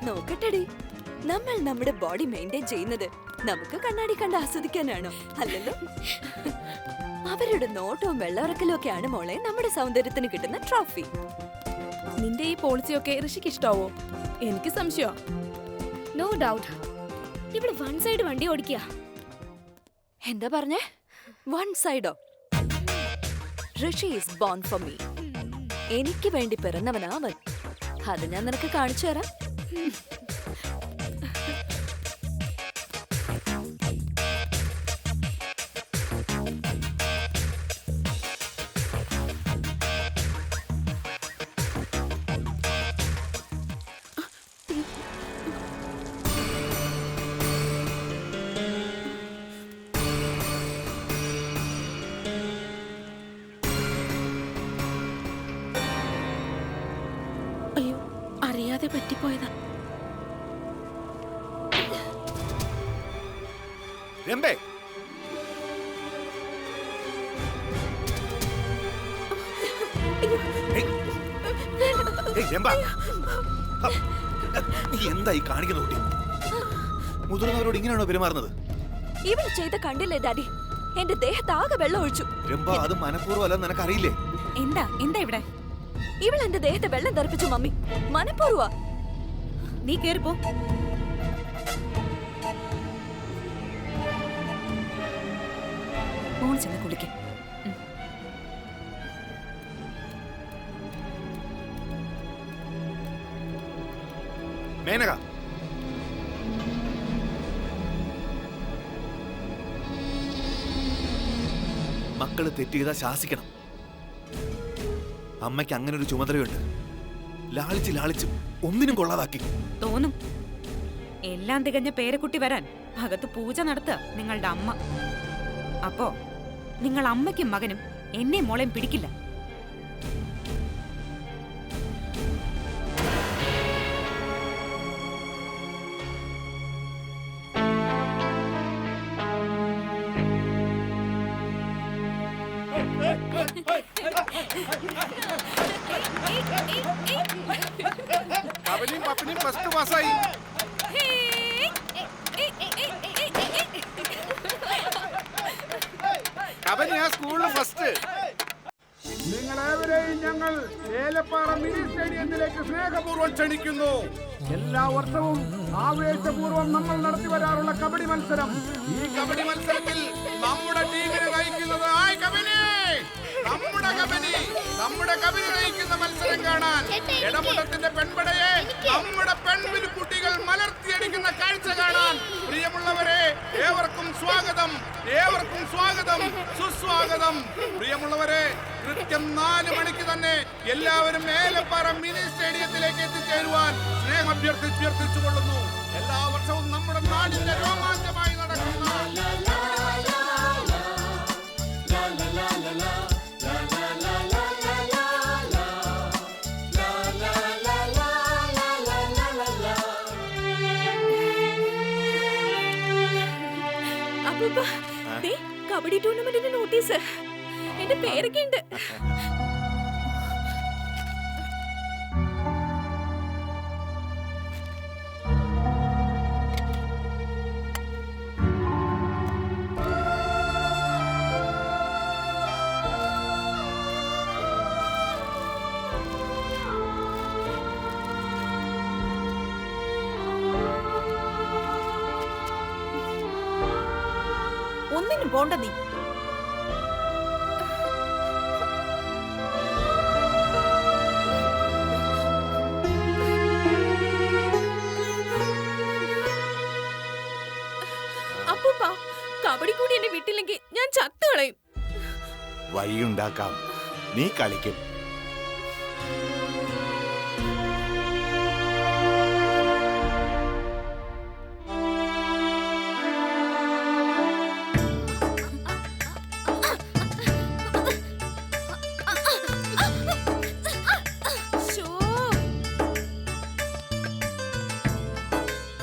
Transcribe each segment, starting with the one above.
നോക്കട്ടെടി, നമ്മൾ നമ്മുടെ body maintain ചെയ്യുന്നത് നമുക്ക് കണ്ണാടി കണ്ട് ആസ്വദിക്കാനാണോ? അല്ലല്ലോ. അവരുടെ നോട്ടവും വെള്ളമിറക്കലും ഒക്കെയാണ് മോളെ നമ്മുടെ സൗന്ദര്യത്തിന് കിട്ടുന്ന ട്രോഫി. നിന്റെ ഈ പോളിസിയൊക്കെ ഋഷിക്ക് ഇഷ്ടാവോ? എനിക്ക് സംശയോ. No doubt. ഇവിടെ വൺ സൈഡ് വണ്ടി ഓടിക്കുക. എന്താ പറഞ്ഞേ? വൺ സൈഡോ? Rishi is born for me. എനിക്ക് വേണ്ടി പിറന്നവനാ അവൻ. അത് ഞാൻ നിനക്ക് കാണിച്ചു തരാം. അയ്യോ, അറിയാതെ പറ്റിപ്പോയതാ. രംബേ, രംഭ, നീ എന്തായി കാണിക്കുന്ന കുട്ടി? മുതിർന്നവരോട് ഇങ്ങനെയാണോ പെരുമാറുന്നത്? ഇവൾ ചെയ്ത കണ്ടില്ലേ ഡാഡി? എന്റെ ദേഹത്താകെ വെള്ളം ഒഴിച്ചു. രംഭ, അത് മനഃപൂർവ്വം അല്ലെന്ന് നിനക്കറിയില്ലേ? എന്താ ഇവിടെ? ഇവൾ എന്റെ ദേഹത്തെ വെള്ളം തെറിപ്പിച്ചു മമ്മി. മനഃപൂർവ്വ. നീ കേറിപ്പോ. മോൻ ചെന്ന് കുളിക്ക്. മേനക, മക്കള് തെറ്റ് ചെയ്താൽ ശാസിക്കണം. അമ്മയ്ക്ക് അങ്ങനെ ഒരു ചുമതലയുണ്ട്. ലാളിച്ച് ലാളിച്ച് ഒന്നിനും കൊള്ളാതാക്കി. തോന്നും. എല്ലാം തികഞ്ഞ പേരക്കുട്ടി വരാൻ അകത്ത് പൂജ നടത്തുക നിങ്ങളുടെ അമ്മ. അപ്പോ നിങ്ങൾ അമ്മയ്ക്കും മകനും എന്നെ മോളെയും പിടിക്കില്ല. അവനും പപ്പനും ഫസ്റ്റ് പാസ്സായി. അവന് ആ സ്കൂളിൽ ഫസ്റ്റ്. നിങ്ങളേവരെയും ഞങ്ങൾ ഏലപ്പാറ മിനി സ്റ്റേഡിയത്തിലേക്ക് സ്നേഹപൂർവ്വം ക്ഷണിക്കുന്നു. എല്ലാ വർഷവും ആവേശപൂർവ്വം നമ്മൾ നടത്തി വരാറുള്ള കബഡി മത്സരം. ഈ കബഡി മത്സരത്തിൽ നമ്മുടെ ടീമിനെ നയിക്കുന്നത് നമ്മുടെ കബഡി നയിക്കുന്ന മത്സരം കാണാൻ ഇടമുടത്തിന്റെ പെൺപടയെ നമ്മുടെ പെൺവിൽ കുട്ടികൾ മലർത്തിയടിക്കുന്ന കാഴ്ച കാണാൻ പ്രിയമുള്ളവരെ ഏവർക്കും സ്വാഗതം, സുസ്വാഗതം. പ്രിയമുള്ളവരെ, കൃത്യം 4 മണിക്ക് തന്നെ എല്ലാവരും ഏലപ്പാറ മിനി സ്റ്റേഡിയത്തിലേക്ക് എത്തിച്ചേരുവാൻ സ്നേഹം അഭ്യർത്ഥിച്ചുകൊള്ളുന്നു. എല്ലാ വർഷവും നമ്മുടെ നാടിന്റെ രോമാഞ്ചമായി നടക്കുന്ന കബഡി ടൂർണമെന്റിന്റെ നോട്ടീസ്. എന്റെ പേരൊക്കെ ഉണ്ട്. ഒന്നിനും പോണ്ട നീ. അപ്പൂപ്പ, കബഡി കൂടി എന്നെ വിട്ടില്ലെങ്കിൽ ഞാൻ ചത്തുകളയും. വഴിയുണ്ടാക്കാം, നീ കളിക്കും.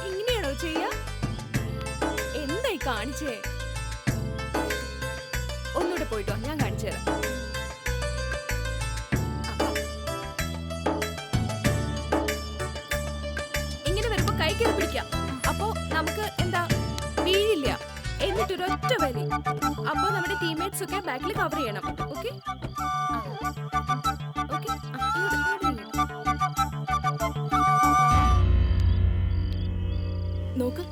ഇങ്ങനെയാണോ ചെയ്യാ? എന്തായി കാണിച്ചേ? ഒന്നുകൂടെ പോയിട്ടോ, ഞാൻ കാണിച്ചു തരാം. നമുക്ക് എന്താ വീഴില്ല എന്നിട്ടൊരൊറ്റ വലി. അപ്പൊ നമ്മുടെ ടീംമേറ്റ്സ് ഒക്കെ ബാക്കിൽ കവർ ചെയ്യണം. ഓക്കെ നോക്ക്,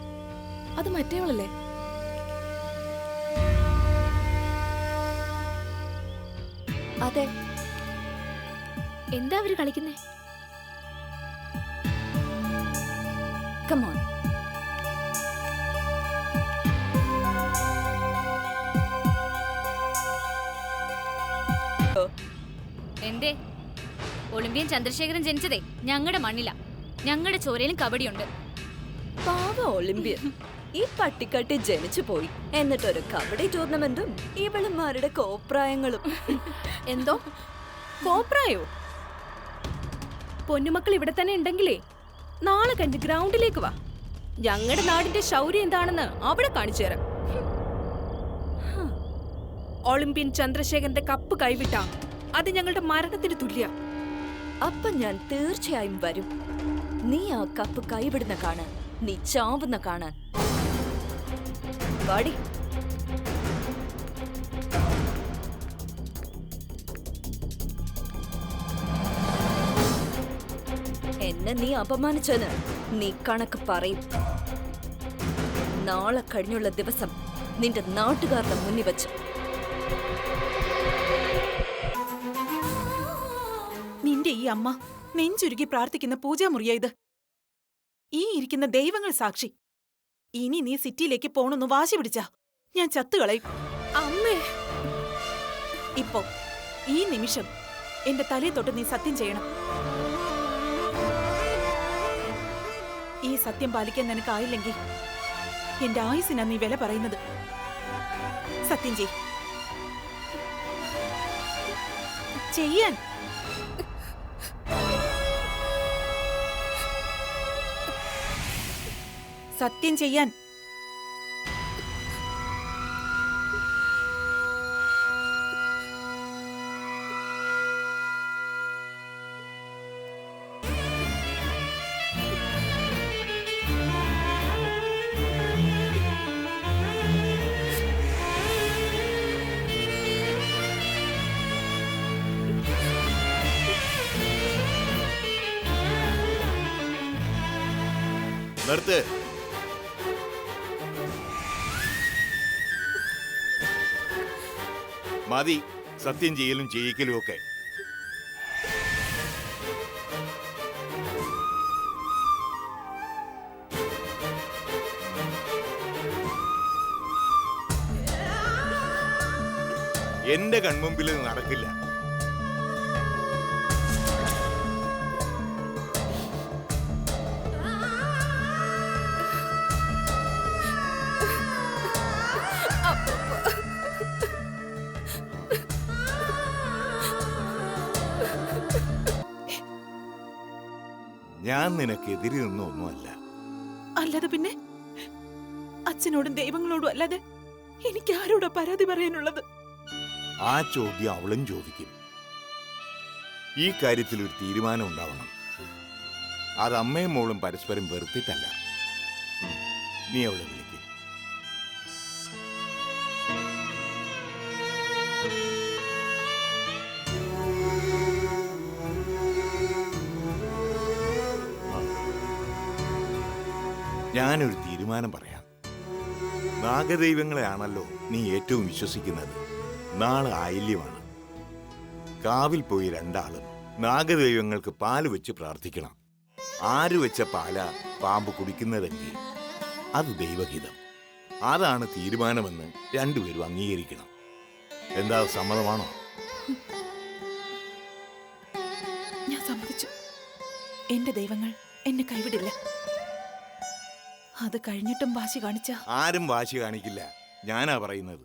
അത് മറ്റേവളല്ലേ? അതെ. എന്താ അവര് കളിക്കുന്നേ? Come on. എന്തേ? ഒളിമ്പ്യൻ ചന്ദ്രശേഖരൻ ജനിച്ചതേ ഞങ്ങളുടെ മണ്ണില. ഞങ്ങളുടെ ചോരയിലും കബഡിയുണ്ട്. പാവ ഒളിമ്പ്യൻ ഈ പട്ടിക്കാട്ടി ജനിച്ചു പോയി. എന്നിട്ടൊരു കബഡി ടൂർണമെന്റും ഇവളുമാരുടെ കോപ്രായങ്ങളും. എന്തോ കോപ്രായോ? പൊന്നുമക്കൾ ഇവിടെ തന്നെ ഉണ്ടെങ്കിലേ നാളെ കണ്ട് ഗ്രൗണ്ടിലേക്ക് വാ. ഞങ്ങളുടെ നാടിന്റെ ശൗര്യം എന്താണെന്ന് അവിടെ കാണിച്ചു തരാം. ഒളിമ്പ്യൻ ചന്ദ്രശേഖരന്റെ കപ്പ് കൈവിട്ട അത് ഞങ്ങളുടെ മരണത്തിന് തുല്യ. അപ്പൊ ഞാൻ തീർച്ചയായും വരും. നീ ആ കപ്പ് കൈവിടുന്ന കാണാൻ, നീ ചാവുന്ന കാണാൻ. വാടി. എന്നെ നീ അപമാനിച്ചതിന് നീ കണക്ക് പറയും. നാളെ കഴിഞ്ഞുള്ള ദിവസം നിന്റെ നാട്ടുകാരുടെ മുന്നിൽ വെച്ച്. നിന്റെ ഈ അമ്മ നെഞ്ചുരുക്കി പ്രാർത്ഥിക്കുന്ന പൂജാമുറിയ ഇത്. ഈ ഇരിക്കുന്ന ദൈവങ്ങൾ സാക്ഷി. ഇനി നീ സിറ്റിയിലേക്ക് പോണെന്ന് വാശി പിടിച്ചാ ഞാൻ ചത്തുകളയും. അമ്മേ, ഇപ്പോ ഈ നിമിഷം എന്റെ തലയിൽ തൊട്ട് നീ സത്യം ചെയ്യണം. ഈ സത്യം പാലിക്കാൻ നിനക്കായില്ലെങ്കിൽ എന്റെ ആയുസിനാ നീ വില പറയുന്നത്. സത്യം ചെയ്യാൻ. സത്യം ചെയ്യാൻ. നിർത്ത്. മതി സത്യം ചെയ്യലും ചെയ്യിക്കലും ഒക്കെ. എന്റെ കൺമുമ്പിൽ ഇത് നടക്കില്ല. ഞാൻ നിനക്കെതിരെ നിന്നൊന്നുമല്ല. അല്ലാതെ പിന്നെ അച്ഛനോടും ദൈവങ്ങളോടും അല്ലാതെ എനിക്ക് ആരോടാ പരാതി പറയാനുള്ളത്? ആ ചോദ്യം അവളും ചോദിക്കും. ഈ കാര്യത്തിൽ ഒരു തീരുമാനം ഉണ്ടാവണം. അത് അമ്മയും മോളും പരസ്പരം വെറുത്തിട്ടല്ല. നീ അവളെ വിളിക്കും. ഞാനൊരു തീരുമാനം പറയാം. നാഗദൈവങ്ങളെയാണല്ലോ നീ ഏറ്റവും വിശ്വസിക്കുന്നത്. നാളെ ആയില്യമാണ്. കാവിൽ പോയി രണ്ടാളും നാഗദൈവങ്ങൾക്ക് പാല് വെച്ച് പ്രാർത്ഥിക്കണം. ആര് വെച്ച പാല പാമ്പ് കുടിക്കുന്നതെങ്കിൽ അത് ദൈവഹിതം. അതാണ് തീരുമാനമെന്ന് രണ്ടുപേരും അംഗീകരിക്കണം. എന്താ, സമ്മതമാണോ? ഞാൻ സമ്മതിച്ചു. എന്റെ ദൈവങ്ങൾ എന്നെ കൈവിടില്ല. അത് കഴിഞ്ഞിട്ടും വാശി കാണിച്ച ആരും വാശി കാണിക്കില്ല. ഞാനാ പറയുന്നത്.